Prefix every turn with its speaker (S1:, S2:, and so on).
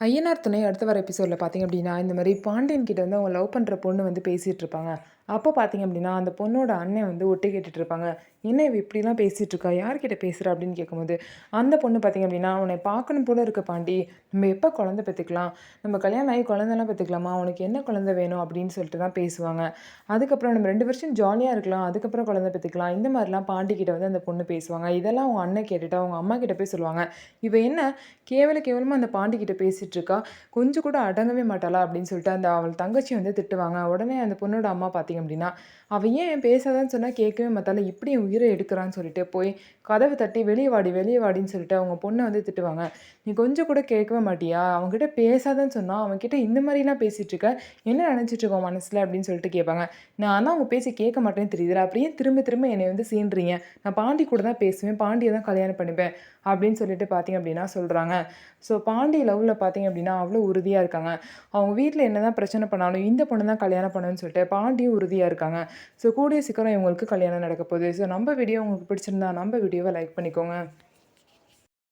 S1: ஐயனார் துணை அடுத்த வர எபிசோட்ல பார்த்தீங்க அப்படின்னா, இந்த மாரி பாண்டியன் கிட்ட வந்து அவங்க லவ் பண்ற பொண்ணு வந்து பேசிட்டு இருப்பாங்க. அப்போ பார்த்தீங்க அப்படின்னா, அந்த பொண்ணோட அண்ணன் வந்து ஒட்டு கேட்டுட்டு இருப்பாங்க. "என்ன இவ இப்படிலாம் பேசிட்டு இருக்கா? யார்கிட்ட பேசுறா?" அப்படின்னு கேட்கும்போது, அந்த பொண்ணு பார்த்தீங்க அப்படின்னா, "உன்னை பார்க்கணும் போல இருக்கு பாண்டி. நம்ம எப்ப குழந்தை பெத்துக்கலாம்? நம்ம கல்யாணம் ஆகி குழந்தைலாம் பெத்துக்கலாமா? உனக்கு என்ன குழந்தை வேணும்?" அப்படின்னு சொல்லிட்டு தான் பேசுவாங்க. அதுக்கப்புறம் நம்ம 2 வருஷம் ஜாலியா இருக்கலாம். அதுக்கப்புறம் குழந்தை பெத்துக்கலாம். இந்த மாரிலாம் பாண்டி கிட்ட வந்து அந்த பொண்ணு பேசுவாங்க. இதெல்லாம் அவங்க அண்ணன் கேட்டுட்டு அவங்க அம்மா கிட்ட போய் சொல்லுவாங்க. "இவ என்ன கேவலமா அந்த பாண்டி கிட்ட பேசிட்டு இருக்கா. கொஞ்சம் கூட அடங்கவே மாட்டாளா?" அப்படின்னு சொல்லிட்டு அந்த அவள் தங்கச்சி வந்து திட்டுவாங்க. உடனே அந்த பொண்ணோட அம்மா பார்த்தீங்க அப்படின்னா, "அவ ஏன் பேசாதன்னு சொன்னா கேட்கவே மாட்டாளா? இப்படி என் உயிர எடுக்குறான்னு" சொல்லிட்டு போய் கதவு தட்டி "வெளிய வாடி, வெளிய வாடின்னு" சொல்லிட்டு அவங்க பொண்ண வந்து திட்டுவாங்க. "நீ கொஞ்சம் கூட கேட்கவே மாட்டியா? அவன்கிட்ட பேசாதன்னு சொன்னா, அவன்கிட்ட இந்த மாரிலாம் பேசிட்டு இருக்க. என்ன நினைச்சிட்டு இருக்க உன் மனசுல?" அப்படின்னு சொல்லிட்டு கேட்பாங்க. "நான் தான் உங்க பேச்ச கேட்க மாட்டேன்னு தெரியுதுல. அப்புறம் ஏன் திரும்ப திரும்ப என்னைய வந்து சீண்டுறீங்க? நான் பாண்டி கூட தான் பேசுவேன். பாண்டிய தான் கல்யாணம் பண்ணிப்பேன்." அப்படின்னு சொல்லிட்டு பார்த்தீங்க அப்படின்னா சொல்றாங்க. ஸோ பாண்டி லவ்ல பார்த்தீங்க அப்படின்னா, அவ்ளோ உறுதியா இருக்காங்க. அவங்க வீட்ல என்னதான் பிரச்சனை பண்ணாலும், இந்த பொண்ணு தான் கல்யாணம் பண்ணுவேன்னு சொல்லிட்டு பாண்டியும் உறுதியா இருக்காங்க. ஸோ கூடிய சீக்கிரம் இவங்களுக்கு கல்யாணம் நடக்க போகுது. ஸோ நம்ம வீடியோ உங்களுக்கு பிடிச்சிருந்தா, நம்ம வீடியோவ லைக் பண்ணிக்கோங்க.